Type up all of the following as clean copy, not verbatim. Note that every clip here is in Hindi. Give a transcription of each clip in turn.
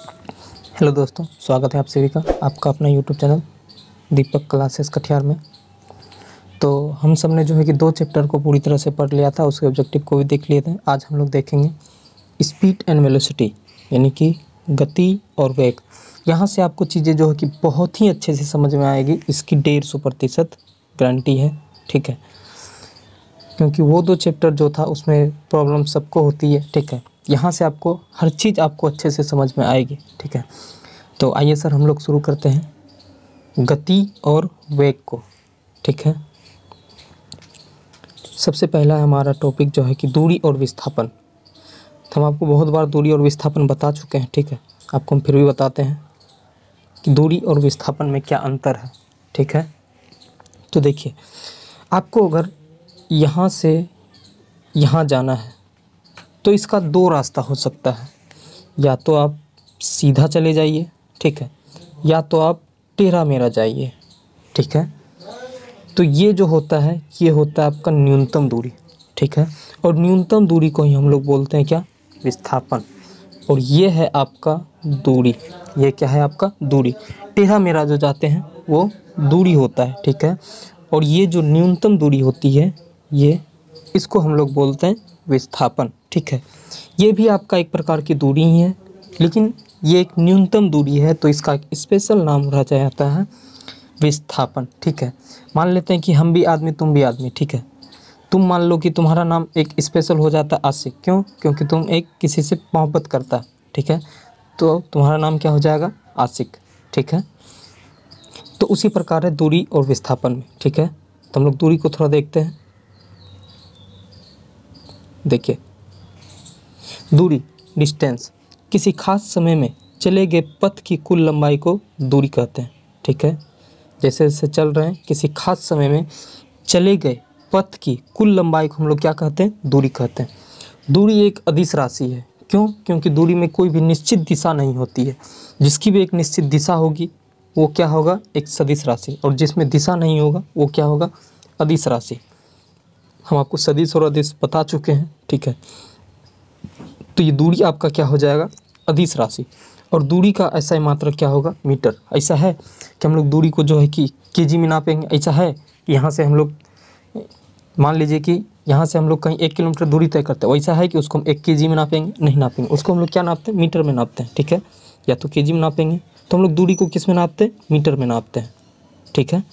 हेलो दोस्तों, स्वागत है आप सभी का आपका अपना यूट्यूब चैनल दीपक क्लासेस कटिहार में। तो हम सब ने जो है कि 2 चैप्टर को पूरी तरह से पढ़ लिया था, उसके ऑब्जेक्टिव को भी देख लिए थे। आज हम लोग देखेंगे स्पीड एंड वेलोसिटी, यानी कि गति और वेग। यहाँ से आपको चीज़ें जो है कि बहुत ही अच्छे से समझ में आएगी, इसकी 150% गारंटी है। ठीक है, क्योंकि वो 2 चैप्टर जो था उसमें प्रॉब्लम सबको होती है। ठीक है, यहाँ से आपको हर चीज़ आपको अच्छे से समझ में आएगी। ठीक है, तो आइए सर हम लोग शुरू करते हैं गति और वेग को। ठीक है, सबसे पहला हमारा टॉपिक जो है कि दूरी और विस्थापन। तो हम आपको बहुत बार दूरी और विस्थापन बता चुके हैं। ठीक है, आपको हम फिर भी बताते हैं कि दूरी और विस्थापन में क्या अंतर है। ठीक है, तो देखिए, आपको अगर यहाँ से यहाँ जाना है तो इसका 2 रास्ता हो सकता है। या तो आप सीधा चले जाइए, ठीक है, या तो आप टेढ़ा मेढ़ा जाइए। ठीक है, तो ये जो होता है ये होता है आपका न्यूनतम दूरी। ठीक है, और न्यूनतम दूरी को ही हम लोग बोलते हैं क्या, विस्थापन। और ये है आपका दूरी, ये क्या है आपका दूरी। टेढ़ा मेढ़ा जो जाते हैं वो दूरी होता है। ठीक है, और ये जो न्यूनतम दूरी होती है ये, इसको हम लोग बोलते हैं विस्थापन। ठीक है, ये भी आपका एक प्रकार की दूरी ही है, लेकिन ये एक न्यूनतम दूरी है, तो इसका एक स्पेशल नाम रह जाता है विस्थापन। ठीक है, मान लेते हैं कि हम भी आदमी तुम भी आदमी। ठीक है, तुम मान लो कि तुम्हारा नाम एक स्पेशल हो जाता है आशिक। क्यों? क्योंकि तुम एक किसी से मोहब्बत करता है। ठीक है, तो तुम्हारा नाम क्या हो जाएगा, आशिक। ठीक है, तो उसी प्रकार है दूरी और विस्थापन में। ठीक है, तो हम लोग दूरी को थोड़ा देखते हैं। देखिए, दूरी डिस्टेंस किसी खास समय में चले गए पथ की कुल लंबाई को दूरी कहते हैं। ठीक है, जैसे जैसे चल रहे हैं किसी खास समय में चले गए पथ की कुल लंबाई को हम लोग क्या कहते हैं, दूरी कहते हैं। दूरी एक अदिश राशि है। क्यों? क्योंकि दूरी में कोई भी निश्चित दिशा नहीं होती है। जिसकी भी एक निश्चित दिशा होगी वो क्या होगा, एक सदिश राशि, और जिसमें दिशा नहीं होगा वो क्या होगा, अदिश राशि। हम आपको सदिश और अदिश बता चुके हैं। ठीक है, तो ये दूरी आपका क्या हो जाएगा, अदिश राशि। और दूरी का ऐसा ही मात्रक क्या होगा, मीटर। ऐसा है कि हम लोग दूरी को जो है कि केजी में नापेंगे। ऐसा है कि यहाँ से हम लोग मान लीजिए कि यहाँ से हम लोग कहीं 1 किलोमीटर दूरी तय करते हैं, वैसा है कि उसको हम 1 केजी में नापेंगे, नहीं नापेंगे। उसको हम लोग क्या नापते हैं, मीटर में नापते हैं। ठीक है, या तो केजी में नापेंगे, तो हम लोग दूरी को किस में नापते हैं, मीटर में नापते हैं। ठीक है,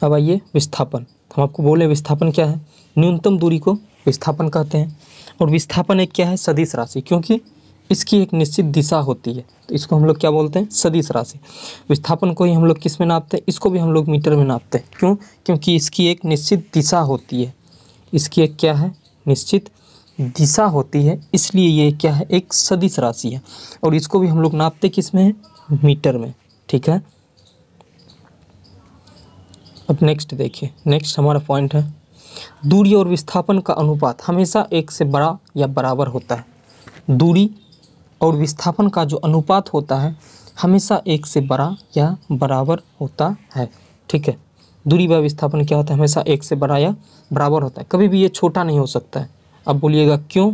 अब आइए विस्थापन। हम आपको बोले विस्थापन क्या है, न्यूनतम दूरी को विस्थापन कहते हैं। और विस्थापन एक क्या है, सदिश राशि, क्योंकि इसकी एक निश्चित दिशा होती है, तो इसको हम लोग क्या बोलते हैं, सदिश राशि। विस्थापन को ही हम लोग किस में नापते हैं, इसको भी हम लोग मीटर में नापते हैं। क्यों? क्योंकि इसकी एक निश्चित दिशा होती है। इसकी एक क्या है, निश्चित दिशा होती है, इसलिए ये क्या है, एक सदिश राशि है। और इसको भी हम लोग नापते किस में है, मीटर में। ठीक है, अब नेक्स्ट देखिए, नेक्स्ट हमारा पॉइंट है दूरी और विस्थापन का अनुपात हमेशा 1 से बड़ा या बराबर होता है। दूरी और विस्थापन का जो अनुपात होता है हमेशा 1 से बड़ा या बराबर होता है। ठीक है, दूरी व विस्थापन क्या होता है, हमेशा 1 से बड़ा या बराबर होता है, कभी भी ये छोटा नहीं हो सकता है। अब बोलिएगा क्यों,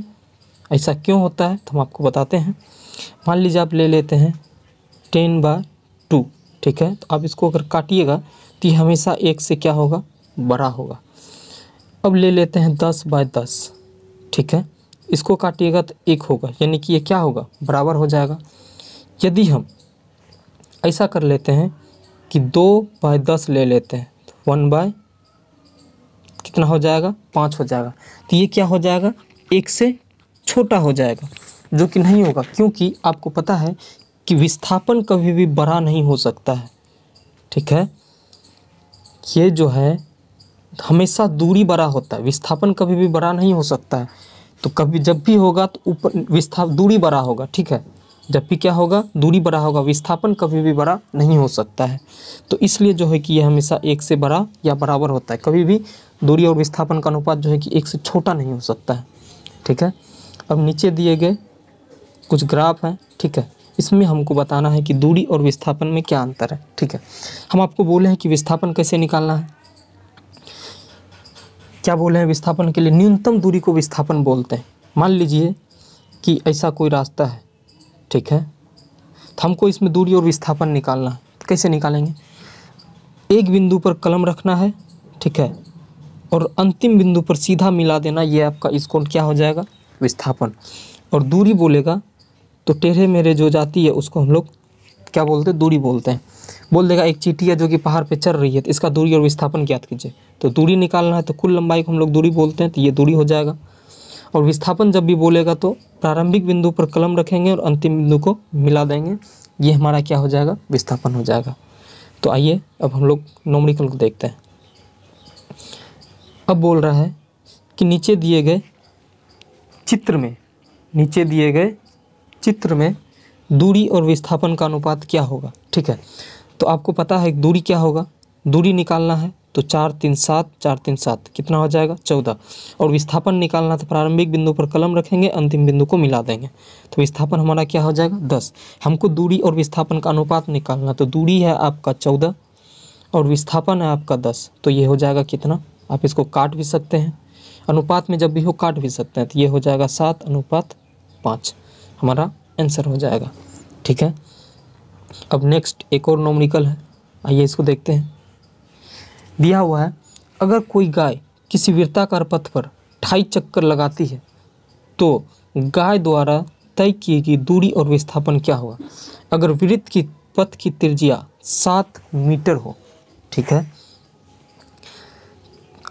ऐसा क्यों होता है, तो हम आपको बताते हैं। मान लीजिए आप ले लेते हैं 10/2। ठीक है, तो आप इसको अगर काटिएगा तो ये हमेशा 1 से क्या होगा, बड़ा होगा। अब ले लेते हैं 10/10। ठीक है, इसको काटिएगा तो 1 होगा, यानी कि ये क्या होगा, बराबर हो जाएगा। यदि हम ऐसा कर लेते हैं कि 2/10 ले लेते हैं तो 1/ कितना हो जाएगा, 5 हो जाएगा। तो ये क्या हो जाएगा, 1 से छोटा हो जाएगा, जो कि नहीं होगा, क्योंकि आपको पता है कि विस्थापन कभी भी बड़ा नहीं हो सकता है। ठीक है, ये जो है हमेशा दूरी बड़ा होता है, विस्थापन कभी भी बड़ा नहीं हो सकता है। तो कभी जब भी होगा तो ऊपर दूरी बड़ा होगा। ठीक है, जब भी क्या होगा, दूरी बड़ा होगा, विस्थापन कभी भी बड़ा नहीं हो सकता है। तो इसलिए जो है कि ये हमेशा 1 से बड़ा या बराबर होता है, कभी भी दूरी और विस्थापन का अनुपात जो है कि 1 से छोटा नहीं हो सकता है। ठीक है, अब नीचे दिए गए कुछ ग्राफ हैं। ठीक है, इसमें हमको बताना है कि दूरी और विस्थापन में क्या अंतर है। ठीक है, हम आपको बोले हैं कि विस्थापन कैसे निकालना है, क्या बोले हैं, विस्थापन के लिए न्यूनतम दूरी को विस्थापन बोलते हैं। मान लीजिए कि ऐसा कोई रास्ता है, ठीक है। तो हमको इसमें दूरी और विस्थापन निकालना है। तो कैसे निकालेंगे? एक बिंदु पर कलम रखना है, ठीक है, और अंतिम बिंदु पर सीधा मिला देना, ये आपका इस कोण क्या हो जाएगा? विस्थापन। और दूरी बोलेगा तो टेढ़े मेढ़े जो जाती है उसको हम लोग क्या बोलते हैं? दूरी बोलते हैं। बोल देगा एक चींटी है जो कि पहाड़ पे चढ़ रही है, तो इसका दूरी और विस्थापन ज्ञात कीजिए। तो दूरी निकालना है तो कुल लंबाई को हम लोग दूरी बोलते हैं, तो ये दूरी हो जाएगा। और विस्थापन जब भी बोलेगा तो प्रारंभिक बिंदु पर कलम रखेंगे और अंतिम बिंदु को मिला देंगे, ये हमारा क्या हो जाएगा? विस्थापन हो जाएगा। तो आइए अब हम लोग न्यूमेरिकल को देखते हैं। अब बोल रहा है कि नीचे दिए गए चित्र में दूरी और विस्थापन का अनुपात क्या होगा, ठीक है। तो आपको पता है दूरी क्या होगा? दूरी निकालना है तो 4 3 7 कितना हो जाएगा? 14। और विस्थापन निकालना तो प्रारंभिक बिंदु पर कलम रखेंगे, अंतिम बिंदु को मिला देंगे, तो विस्थापन हमारा क्या हो जाएगा? 10। हमको दूरी और विस्थापन का अनुपात निकालना, तो दूरी है आपका 14 और विस्थापन है आपका 10, तो ये हो जाएगा कितना? आप इसको काट भी सकते हैं, अनुपात में जब भी हो काट भी सकते हैं, तो ये हो जाएगा 7:5 हमारा आंसर हो जाएगा, ठीक है। अब नेक्स्ट एक और न्यूमेरिकल है, आइए इसको देखते हैं। दिया हुआ है अगर कोई गाय किसी वृत्ताकार पथ पर 28 चक्कर लगाती है तो गाय द्वारा तय की गई दूरी और विस्थापन क्या होगा अगर वृत्त की पथ की त्रिज्या 7 मीटर हो, ठीक है।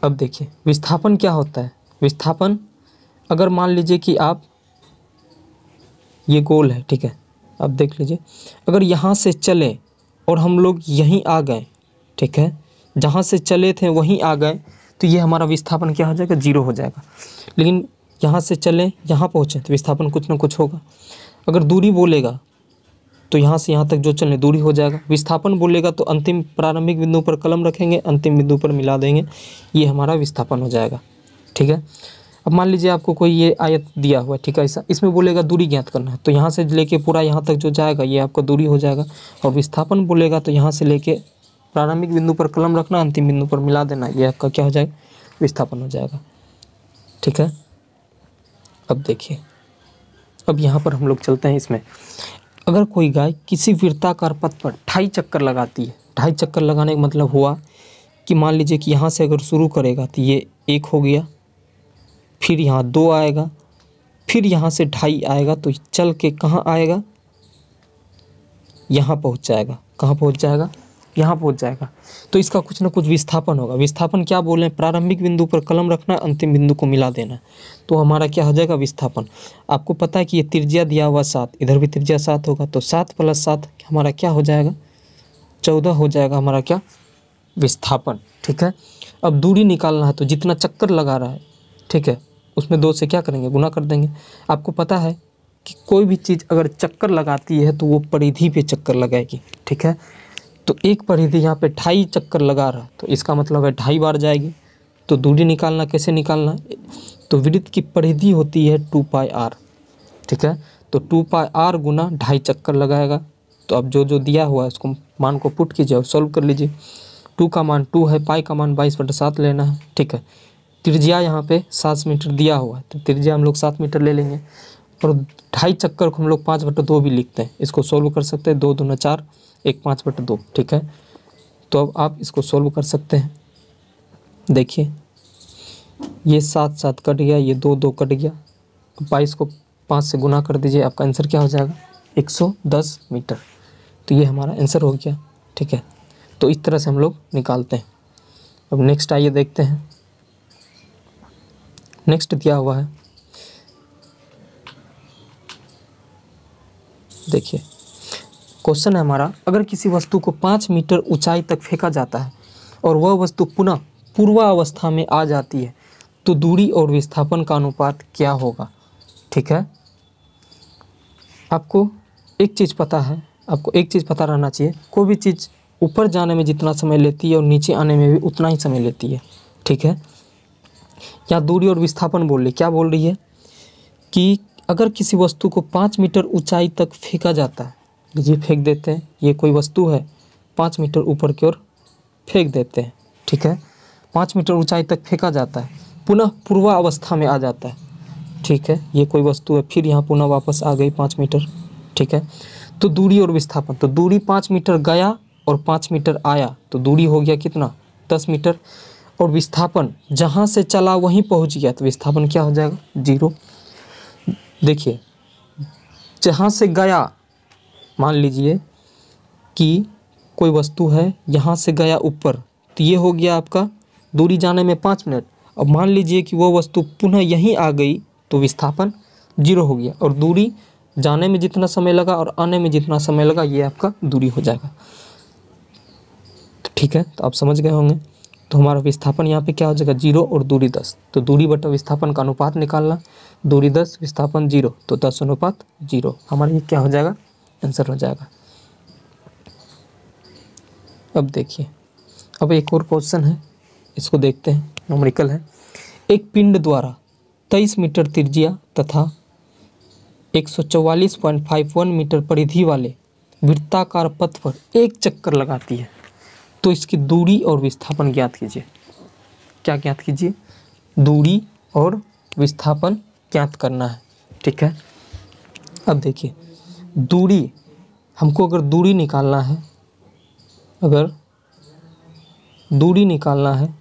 अब देखिए विस्थापन क्या होता है? विस्थापन अगर मान लीजिए कि आप ये गोल है, ठीक है, अब देख लीजिए अगर यहाँ से चले और हम लोग यहीं आ गए, ठीक है, जहाँ से चले थे वहीं आ गए, तो ये हमारा विस्थापन क्या हो जाएगा? 0 हो जाएगा। लेकिन यहाँ से चले यहाँ पहुँचे तो विस्थापन कुछ ना कुछ होगा। अगर दूरी बोलेगा तो यहाँ से यहाँ तक जो चलने दूरी हो जाएगा। विस्थापन बोलेगा तो अंतिम प्रारंभिक बिंदु पर कलम रखेंगे, अंतिम बिंदु पर मिला देंगे, ये हमारा विस्थापन हो जाएगा, ठीक है। अब मान लीजिए आपको कोई ये आयत दिया हुआ है, ठीक है, ऐसा, इसमें बोलेगा दूरी ज्ञात करना है, तो यहाँ से लेके पूरा यहाँ तक जो जाएगा ये आपका दूरी हो जाएगा। और विस्थापन बोलेगा तो यहाँ से लेके प्रारंभिक बिंदु पर कलम रखना, अंतिम बिंदु पर मिला देना, ये आपका क्या हो जाएगा? विस्थापन हो जाएगा, ठीक है। अब देखिए अब यहाँ पर हम लोग चलते हैं इसमें। अगर कोई गाय किसी वृत्ताकार पथ पर 28 चक्कर लगाती है, 28 चक्कर लगाने का मतलब हुआ कि मान लीजिए कि यहाँ से अगर शुरू करेगा तो ये 1 हो गया, फिर यहाँ 2 आएगा, फिर यहाँ से 2.5 आएगा, तो चल के कहाँ आएगा? यहाँ पहुँच जाएगा। कहाँ पहुँच जाएगा? यहाँ पहुँच जाएगा। तो इसका कुछ ना कुछ विस्थापन होगा। विस्थापन क्या बोले? प्रारंभिक बिंदु पर कलम रखना, अंतिम बिंदु को मिला देना, तो हमारा क्या हो जाएगा? विस्थापन। आपको पता है कि ये त्रिज्या दिया हुआ 7, इधर भी त्रिज्या 7 होगा, तो 7 + 7 हमारा क्या हो जाएगा? 14 हो जाएगा हमारा क्या? विस्थापन, ठीक है। अब दूरी निकालना है तो जितना चक्कर लगा रहा है, ठीक है, उसमें 2 से क्या करेंगे? गुना कर देंगे। आपको पता है कि कोई भी चीज़ अगर चक्कर लगाती है तो वो परिधि पे चक्कर लगाएगी, ठीक है। तो एक परिधि यहाँ पे 28 चक्कर लगा रहा है, तो इसका मतलब है 2.5 बार जाएगी। तो दूरी निकालना कैसे निकालना? तो वृत्त की परिधि होती है 2πr, ठीक है, तो 2πr गुना 2.5 चक्कर लगाएगा। तो अब जो जो दिया हुआ है उसको मान को पुट कीजिए और सॉल्व कर लीजिए। 2 का मान 2 है, पाई का मान 22/7 लेना है, ठीक है। त्रिज्या यहाँ पे 7 मीटर दिया हुआ है, तो त्रिज्या हम लोग 7 मीटर ले लेंगे। और 2.5 चक्कर को हम लोग 5/2 भी लिखते हैं, इसको सॉल्व कर सकते हैं। 2 दूना 4, 1 5/2, ठीक है। तो अब आप इसको सॉल्व कर सकते हैं। देखिए ये 7 7 कट गया, ये 2 2 कट गया, 22 को 5 से गुना कर दीजिए, आपका आंसर क्या हो जाएगा? 110 मीटर। तो ये हमारा आंसर हो गया, ठीक है। तो इस तरह से हम लोग निकालते हैं। अब नेक्स्ट आइए देखते हैं। नेक्स्ट दिया हुआ है, देखिए क्वेश्चन है हमारा, अगर किसी वस्तु को 5 मीटर ऊंचाई तक फेंका जाता है और वह वस्तु पुनः पूर्वावस्था में आ जाती है तो दूरी और विस्थापन का अनुपात क्या होगा, ठीक है। आपको एक चीज़ पता है, आपको एक चीज़ पता रहना चाहिए, कोई भी चीज़ ऊपर जाने में जितना समय लेती है और नीचे आने में भी उतना ही समय लेती है, ठीक है। यहाँ दूरी और विस्थापन बोल रही, क्या बोल रही है कि अगर किसी वस्तु को 5 मीटर ऊंचाई तक फेंका जाता है, ये फेंक देते हैं, ये कोई वस्तु है 5 मीटर ऊपर की ओर फेंक देते हैं, ठीक है। 5 मीटर ऊंचाई तक फेंका जाता है, पुनः पूर्वावस्था में आ जाता है, ठीक है, ये कोई वस्तु है, फिर यहाँ पुनः वापस आ गई 5 मीटर, ठीक है। तो दूरी और विस्थापन, तो दूरी 5 मीटर गया और 5 मीटर आया, तो दूरी हो गया कितना 10 मीटर। और विस्थापन जहाँ से चला वहीं पहुँच गया, तो विस्थापन क्या हो जाएगा 0। देखिए जहाँ से गया, मान लीजिए कि कोई वस्तु है यहाँ से गया ऊपर, तो ये हो गया आपका दूरी जाने में 5 मिनट। अब मान लीजिए कि वो वस्तु पुनः यहीं आ गई, तो विस्थापन 0 हो गया। और दूरी जाने में जितना समय लगा और आने में जितना समय लगा, ये आपका दूरी हो जाएगा। तो ठीक है, तो आप समझ गए होंगे। तो हमारा विस्थापन यहाँ पे क्या हो जाएगा 0 और दूरी 10। तो दूरी बटा विस्थापन का अनुपात निकालना, दूरी 10 विस्थापन 0, तो 10:0 हमारा ये क्या हो जाएगा, आंसर हो जाएगा। अब देखिए, अब एक और क्वेश्चन है, इसको देखते हैं। न्यूमेरिकल है, एक पिंड द्वारा 23 मीटर त्रिज्या तथा 144.51 मीटर परिधि वाले वृत्ताकार पथ पर एक चक्कर लगाती है, तो इसकी दूरी और विस्थापन ज्ञात कीजिए। क्या ज्ञात कीजिए, दूरी और विस्थापन ज्ञात करना है। ठीक है, अब देखिए दूरी, हमको अगर दूरी निकालना है, अगर दूरी निकालना है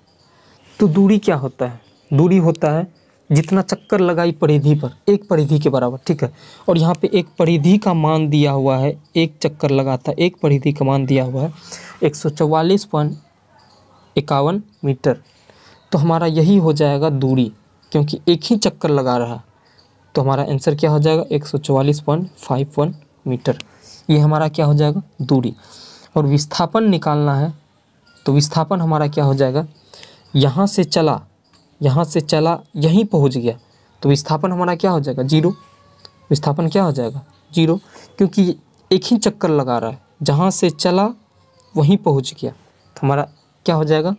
तो दूरी क्या होता है, दूरी होता है जितना चक्कर लगाई परिधि पर, एक परिधि के बराबर। ठीक है, और यहाँ पे एक परिधि का मान दिया हुआ है, एक चक्कर लगाता है, एक परिधि का मान दिया हुआ है 144.51 मीटर। तो हमारा यही हो जाएगा दूरी, क्योंकि एक ही चक्कर लगा रहा। तो हमारा आंसर क्या हो जाएगा 144.51 मीटर। ये हमारा क्या हो जाएगा दूरी। और विस्थापन निकालना है, तो विस्थापन हमारा क्या हो जाएगा, यहाँ से चला यहीं पहुँच गया, तो विस्थापन हमारा क्या हो जाएगा 0। विस्थापन क्या हो जाएगा 0, क्योंकि एक ही चक्कर लगा रहा है, जहाँ से चला वहीं पहुँच गया, तो हमारा क्या हो जाएगा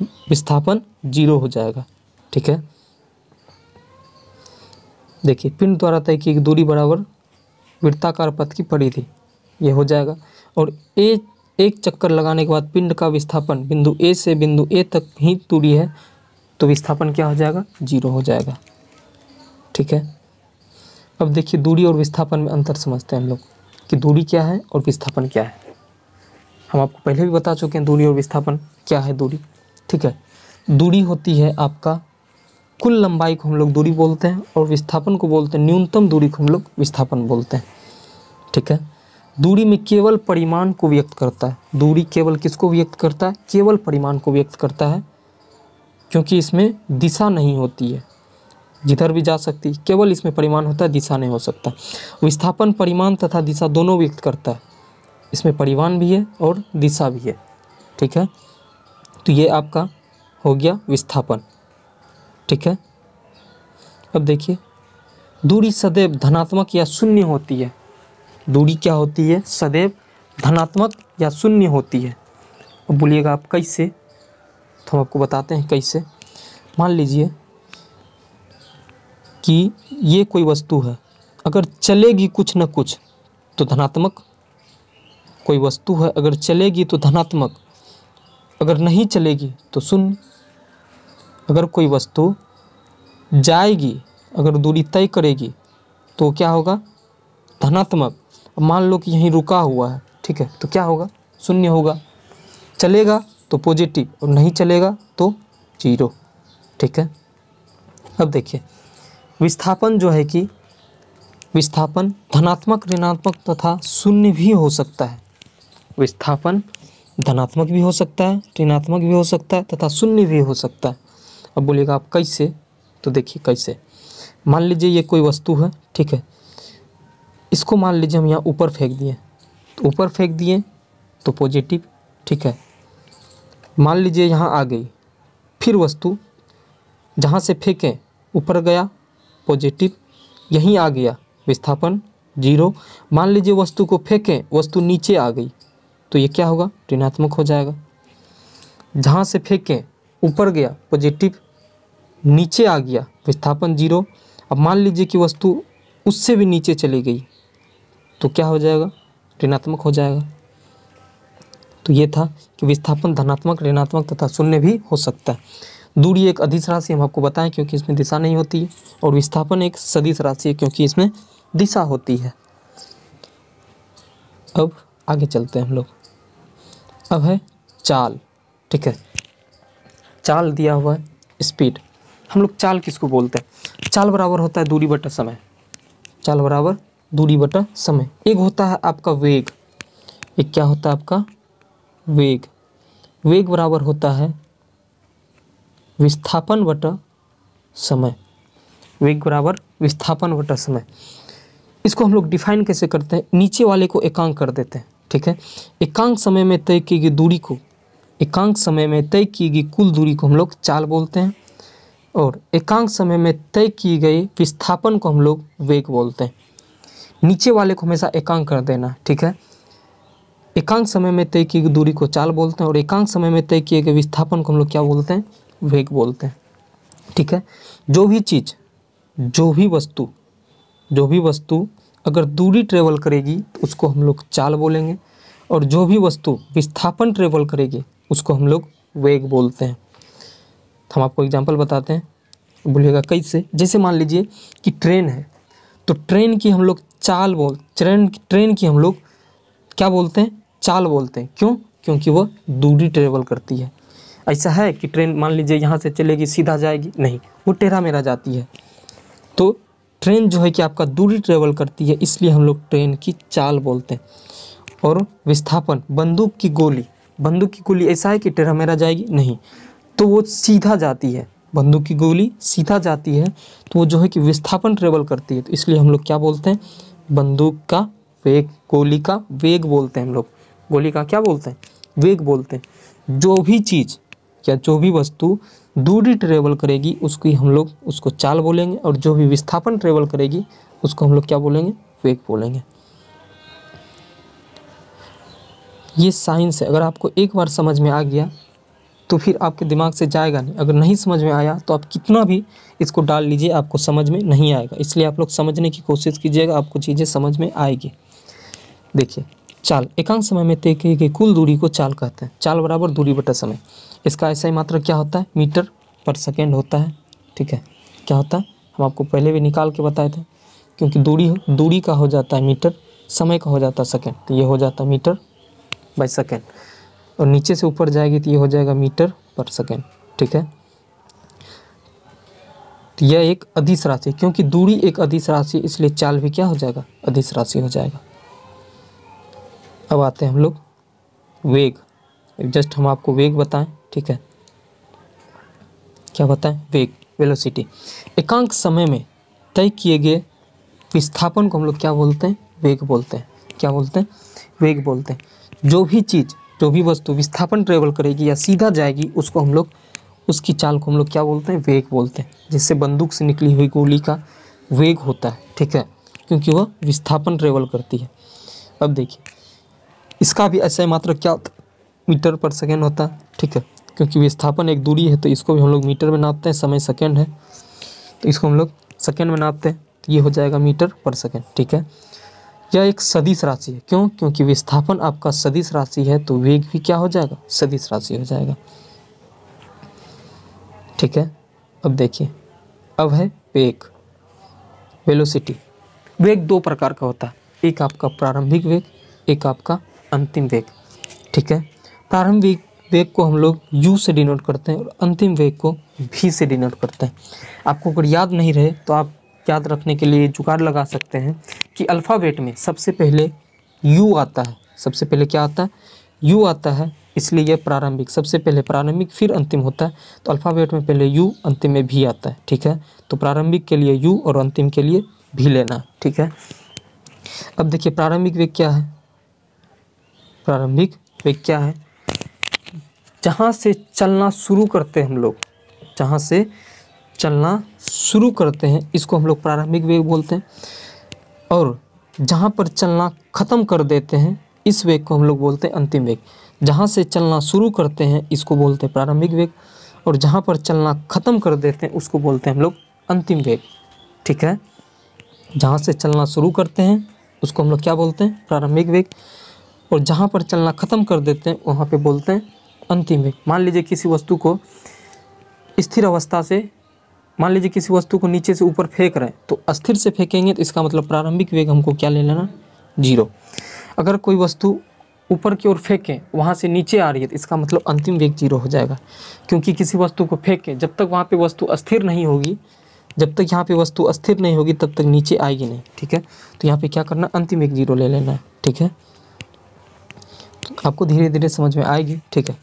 विस्थापन 0 हो जाएगा। ठीक है, देखिए पिंड द्वारा तय की दूरी बराबर वृत्ताकार पथ की परिधि, ये हो जाएगा। और एक चक्कर लगाने के बाद पिंड का विस्थापन बिंदु ए से बिंदु ए तक ही दूरी है, तो विस्थापन क्या हो जाएगा 0 हो जाएगा। ठीक है, अब देखिए दूरी और विस्थापन में अंतर समझते हैं हम लोग कि दूरी क्या है और विस्थापन क्या है। हम आपको पहले भी बता चुके हैं दूरी और विस्थापन क्या है। दूरी, ठीक है, दूरी होती है आपका कुल लंबाई को हम लोग दूरी बोलते हैं, और विस्थापन को बोलते हैं न्यूनतम दूरी को हम लोग विस्थापन बोलते हैं। ठीक है, दूरी में केवल परिमाण को व्यक्त करता है। दूरी केवल किसको व्यक्त करता है, केवल परिमाण को व्यक्त करता है, क्योंकि इसमें दिशा नहीं होती है, जिधर भी जा सकती है, केवल इसमें परिमाण होता है, दिशा नहीं हो सकता। विस्थापन परिमाण तथा दिशा दोनों व्यक्त करता है, इसमें परिमाण भी है और दिशा भी है। ठीक है, तो ये आपका हो गया विस्थापन। ठीक है, अब देखिए दूरी सदैव धनात्मक या शून्य होती है। दूरी क्या होती है, सदैव धनात्मक या शून्य होती है। अब बोलिएगा आप कैसे, तो हम आपको बताते हैं कैसे। मान लीजिए कि ये कोई वस्तु है, अगर चलेगी कुछ न कुछ तो धनात्मक, कोई वस्तु है अगर चलेगी तो धनात्मक, अगर नहीं चलेगी तो शून्य। अगर कोई वस्तु जाएगी, अगर दूरी तय करेगी तो क्या होगा धनात्मक। अब मान लो कि यहीं रुका हुआ है, ठीक है, तो क्या होगा शून्य होगा। चलेगा तो पॉजिटिव और नहीं चलेगा तो 0। ठीक है, अब देखिए विस्थापन जो है कि विस्थापन धनात्मक, ऋणात्मक तथा शून्य भी हो सकता है। विस्थापन धनात्मक भी हो सकता है, ऋणात्मक भी हो सकता है तथा शून्य भी हो सकता है। अब बोलिएगा आप कैसे, तो देखिए कैसे। मान लीजिए ये कोई वस्तु है, ठीक है, इसको मान लीजिए हम यहाँ ऊपर फेंक दिए, तो ऊपर फेंक दिए तो पॉजिटिव। ठीक है, मान लीजिए यहाँ आ गई, फिर वस्तु जहाँ से फेंकें ऊपर गया पॉजिटिव, यहीं आ गया विस्थापन 0। मान लीजिए वस्तु को फेंकें, वस्तु नीचे आ गई, तो ये क्या होगा ऋणात्मक हो जाएगा। जहाँ से फेंकें ऊपर गया पॉजिटिव, नीचे आ गया विस्थापन 0। अब मान लीजिए कि वस्तु उससे भी नीचे चली गई, तो क्या हो जाएगा ऋणात्मक हो जाएगा। तो ये था कि विस्थापन धनात्मक, ऋणात्मक तथा शून्य भी हो सकता है। दूरी एक अदिश राशि हम आपको बताएं क्योंकि इसमें दिशा नहीं होती है, और विस्थापन एक सदिश राशि है क्योंकि इसमें दिशा होती है। अब आगे चलते हैं हम लोग। अब है चाल, ठीक है। चाल दिया हुआ है स्पीड। हम लोग चाल किसको बोलते हैं? चाल बराबर होता है दूरी बटा समय। चाल बराबर दूरी बटा समय। एक होता है आपका वेग, एक क्या होता है आपका वेग। वेग बराबर होता है विस्थापन बटा समय। वेग बराबर विस्थापन बटा समय। इसको हम लोग डिफाइन कैसे करते हैं? नीचे वाले को एकांक कर देते हैं, ठीक है। एकांक समय में तय की गई दूरी को, एकांक समय में तय की गई कुल दूरी को हम लोग चाल बोलते हैं, और एकांक समय में तय की गई विस्थापन को हम लोग वेग बोलते हैं। नीचे वाले को हमेशा एकांक कर देना, ठीक है। एकांक समय में तय की गई दूरी को चाल बोलते हैं, और एकांक समय में तय किए गए विस्थापन को हम लोग क्या बोलते हैं? वेग बोलते हैं, ठीक है। जो भी चीज़, जो भी वस्तु अगर दूरी ट्रेवल करेगी तो उसको हम लोग चाल बोलेंगे, और जो भी वस्तु विस्थापन ट्रेवल करेगी उसको हम लोग वेग बोलते हैं। तो हम आपको एग्जांपल बताते हैं, बोलिएगा कैसे। जैसे मान लीजिए कि ट्रेन है, तो ट्रेन की हम लोग ट्रेन की हम लोग क्या बोलते हैं? चाल बोलते हैं। क्यों? क्योंकि वह दूरी ट्रेवल करती है। ऐसा है कि ट्रेन मान लीजिए यहाँ से चलेगी सीधा जाएगी? नहीं, वो टेढ़ा मेढ़ा जाती है। तो ट्रेन जो है कि आपका दूरी ट्रेवल करती है, इसलिए हम लोग ट्रेन की चाल बोलते हैं। और विस्थापन, बंदूक की गोली ऐसा है कि टेढ़ा मेढ़ा जाएगी? नहीं, तो वो सीधा जाती है। बंदूक की गोली सीधा जाती है, तो वो जो है कि विस्थापन ट्रेवल करती है, तो इसलिए हम लोग क्या बोलते हैं? बंदूक का वेग, गोली का वेग बोलते हैं हम लोग। गोली का क्या बोलते हैं? वेग बोलते हैं। जो भी चीज़ या जो भी वस्तु दूरी ट्रेवल करेगी उसकी हम लोग उसको चाल बोलेंगे, और जो भी विस्थापन ट्रेवल करेगी उसको हम लोग क्या बोलेंगे? वेग बोलेंगे। ये साइंस है। अगर आपको एक बार समझ में आ गया तो फिर आपके दिमाग से जाएगा नहीं। अगर नहीं समझ में आया तो आप कितना भी इसको डाल लीजिए, आपको समझ में नहीं आएगा। इसलिए आप लोग समझने की कोशिश कीजिएगा, आपको चीज़ें समझ में आएगी। देखिए, चाल, एकांक समय में तय की गई कुल दूरी को चाल कहते हैं। चाल बराबर दूरी बटा समय। इसका ऐसा ही मात्रक क्या होता है? मीटर पर सेकेंड होता है, ठीक है। क्या होता है? हम आपको पहले भी निकाल के बताए थे। क्योंकि दूरी का हो जाता है मीटर, समय का हो जाता है सेकेंड, तो ये हो जाता है मीटर बाय सेकेंड, और नीचे से ऊपर जाएगी तो ये हो जाएगा मीटर पर सेकेंड, ठीक है। तो यह एक अदिश राशि, क्योंकि दूरी एक अदिश राशि, इसलिए चाल भी क्या हो जाएगा? अदिश राशि हो जाएगा। अब आते हैं हम लोग वेग। जस्ट हम आपको वेग बताएं, ठीक है। क्या बताएं? वेग, वेलोसिटी। एकांक समय में तय किए गए विस्थापन को हम लोग क्या बोलते हैं? वेग बोलते हैं। क्या बोलते हैं? वेग बोलते हैं। जो भी चीज़, जो भी वस्तु विस्थापन ट्रेवल करेगी या सीधा जाएगी उसको हम लोग, उसकी चाल को हम लोग क्या बोलते हैं? वेग बोलते हैं। जिससे बंदूक से निकली हुई गोली का वेग होता है, ठीक है, क्योंकि वह विस्थापन ट्रेवल करती है। अब देखिए, इसका भी ऐसा ही मात्रक क्या होता है? मीटर पर सेकेंड होता है, ठीक है। क्योंकि विस्थापन एक दूरी है तो इसको भी हम लोग मीटर में नापते हैं, समय सेकेंड है तो इसको हम लोग सेकेंड में नापते हैं, तो ये हो जाएगा मीटर पर सेकेंड, ठीक है। यह एक सदिश राशि है। क्यों? क्योंकि विस्थापन आपका सदिश राशि है, तो वेग भी क्या हो जाएगा? सदिश राशि हो जाएगा, ठीक है। अब देखिए, अब है वेग, वेलोसिटी। वेग दो प्रकार का होता है, एक आपका प्रारंभिक वेग, एक आपका अंतिम वेग, ठीक है। प्रारंभिक वेग को हम लोग u से डिनोट करते हैं, और अंतिम वेग को v से डिनोट करते हैं। आपको अगर याद नहीं रहे तो आप याद रखने के लिए जुगाड़ लगा सकते हैं कि अल्फ़ाबेट में सबसे पहले u आता है। सबसे पहले क्या आता है? u आता है, इसलिए यह प्रारंभिक, सबसे पहले प्रारंभिक फिर अंतिम होता है। तो अल्फ़ाबेट में पहले u, अंतिम में v आता है, ठीक है। तो प्रारंभिक के लिए u और अंतिम के लिए v लेना, ठीक है। अब देखिए, प्रारंभिक वेग क्या है? प्रारंभिक वेग क्या है? जहाँ से चलना शुरू करते हैं हम लोग, जहाँ से चलना शुरू करते हैं इसको हम लोग प्रारंभिक वेग बोलते हैं, और जहाँ पर चलना ख़त्म कर देते हैं इस वेग को हम लोग बोलते हैं अंतिम वेग। जहाँ से चलना शुरू करते हैं इसको बोलते हैं प्रारंभिक वेग, और जहाँ पर चलना ख़त्म कर देते हैं उसको बोलते हैं हम लोग अंतिम वेग, ठीक है। जहाँ से चलना शुरू करते हैं उसको हम लोग क्या बोलते हैं? प्रारंभिक वेग, और जहाँ पर चलना ख़त्म कर देते हैं वहाँ पे बोलते हैं अंतिम वेग। मान लीजिए किसी वस्तु को स्थिर अवस्था से, मान लीजिए किसी वस्तु को नीचे से ऊपर फेंक रहे हैं, तो अस्थिर से फेंकेंगे तो इसका मतलब प्रारंभिक वेग हमको क्या ले लेना? 0। अगर कोई वस्तु ऊपर की ओर फेंकें, वहाँ से नीचे आ रही है, तो इसका मतलब अंतिम वेग 0 हो जाएगा। क्योंकि किसी वस्तु को फेंकें, जब तक वहाँ पे वस्तु अस्थिर नहीं होगी, जब तक यहाँ पे वस्तु अस्थिर नहीं होगी तब तक नीचे आएगी नहीं, ठीक है। तो यहाँ पे क्या करना, अंतिम वेग 0 ले लेना है, ठीक है। तो आपको धीरे धीरे समझ में आएगी, ठीक है।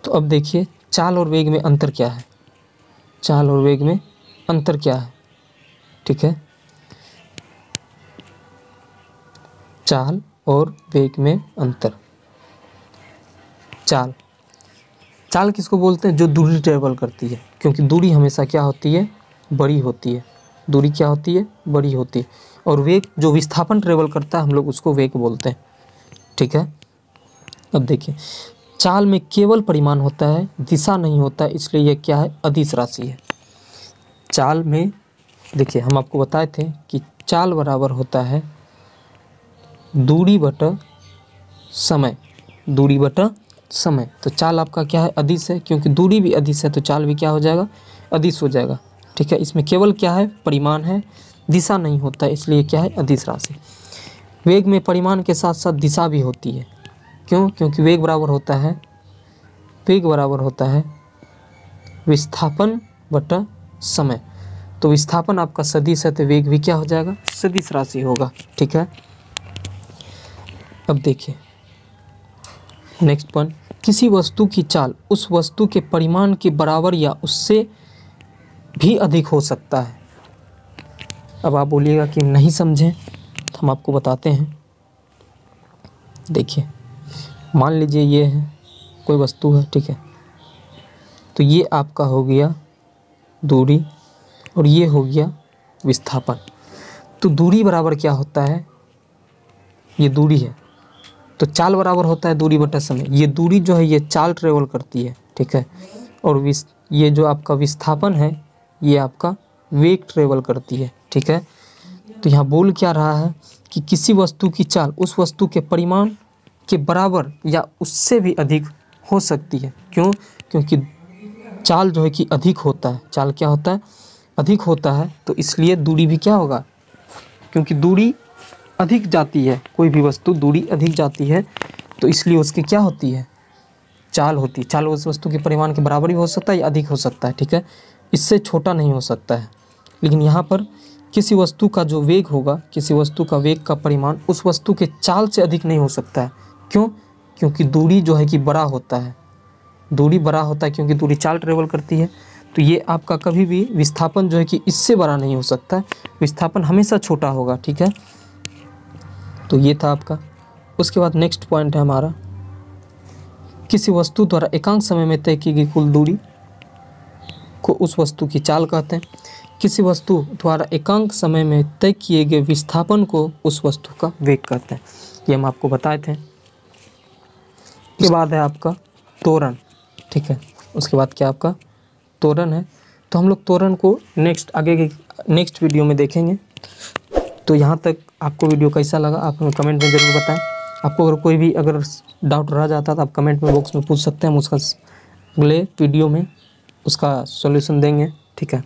तो अब देखिए चाल और वेग में अंतर क्या है, चाल और वेग में अंतर क्या है, ठीक है। चाल और वेग में अंतर। चाल, चाल किसको बोलते हैं, जो दूरी ट्रेवल करती है, क्योंकि दूरी हमेशा क्या होती है, बड़ी होती है। दूरी क्या होती है, बड़ी होती है। और वेग जो विस्थापन ट्रेवल करता है, हम लोग उसको वेग बोलते हैं, ठीक है। अब देखिए चाल में केवल परिमाण होता है, दिशा नहीं होता है, इसलिए यह क्या है, अदिश राशि है। चाल में देखिए हम आपको बताए थे कि चाल बराबर होता है दूरी बटा समय, दूरी बटा समय। तो चाल आपका क्या है, अदिश है, क्योंकि दूरी भी अदिश है तो चाल भी क्या हो जाएगा, अदिश हो जाएगा, ठीक है। इसमें केवल क्या है, परिमाण है, दिशा नहीं होता है, इसलिए क्या है, अदिश राशि। वेग में परिमाण के साथ साथ दिशा भी होती है, क्यों, क्योंकि वेग बराबर होता है, वेग बराबर होता है विस्थापन बटा समय। तो विस्थापन आपका सदिश है तो वेग भी क्या हो जाएगा, सदिश राशि होगा, ठीक है। अब देखिए नेक्स्ट पॉइंट, किसी वस्तु की चाल उस वस्तु के परिमाण के बराबर या उससे भी अधिक हो सकता है। अब आप बोलिएगा कि नहीं समझें, तो हम आपको बताते हैं। देखिए मान लीजिए ये है कोई वस्तु है, ठीक है। तो ये आपका हो गया दूरी और ये हो गया विस्थापन। तो दूरी बराबर क्या होता है, ये दूरी है, तो चाल बराबर होता है दूरी बटा समय। ये दूरी जो है ये चाल ट्रेवल करती है, ठीक है। और ये जो आपका विस्थापन है ये आपका वेग ट्रेवल करती है, ठीक है। तो यहाँ बोल क्या रहा है कि किसी वस्तु की चाल उस वस्तु के परिमाण के बराबर या उससे भी अधिक हो सकती है। क्यों, क्योंकि चाल जो है कि अधिक होता है, चाल क्या होता है, अधिक होता है, तो इसलिए दूरी भी क्या होगा, क्योंकि दूरी अधिक जाती है, कोई भी वस्तु दूरी अधिक जाती है तो इसलिए उसकी क्या होती है, चाल होती है। चाल उस वस्तु के परिमाण के बराबर भी हो सकता है या अधिक हो सकता है, ठीक है, इससे छोटा नहीं हो सकता है। लेकिन यहाँ पर किसी वस्तु का जो वेग होगा, किसी वस्तु का वेग का परिमाण उस वस्तु के चाल से अधिक नहीं हो सकता है। क्यों, क्योंकि दूरी जो है कि बड़ा होता है, दूरी बड़ा होता है, क्योंकि दूरी चाल ट्रेवल करती है। तो ये आपका कभी भी विस्थापन जो है कि इससे बड़ा नहीं हो सकता है, विस्थापन हमेशा छोटा होगा, ठीक है। तो ये था आपका। उसके बाद नेक्स्ट पॉइंट है हमारा, किसी वस्तु द्वारा एकांक समय में तय की गई कुल दूरी को उस वस्तु की चाल कहते हैं। किसी वस्तु द्वारा एकांक समय में तय किए गए विस्थापन को उस वस्तु का वेग कहते हैं। ये हम आपको बताए थे। उसके बाद है आपका त्वरण, ठीक है। उसके बाद क्या आपका त्वरण है। तो हम लोग त्वरण को नेक्स्ट वीडियो में देखेंगे। तो यहाँ तक आपको वीडियो कैसा लगा आप हमें कमेंट में ज़रूर बताएं। आपको अगर कोई भी डाउट रह जाता तो आप कमेंट में बॉक्स में पूछ सकते हैं, हम उसका अगले वीडियो में उसका सॉल्यूशन देंगे, ठीक है।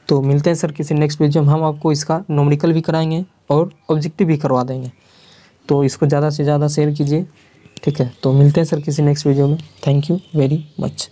तो मिलते हैं सर किसी नेक्स्ट वीडियो में। हम आपको इसका न्यूमेरिकल भी कराएंगे और ऑब्जेक्टिव भी करवा देंगे। तो इसको ज़्यादा से ज़्यादा शेयर कीजिए, ठीक है। तो मिलते हैं सर किसी नेक्स्ट वीडियो में। Thank you very much.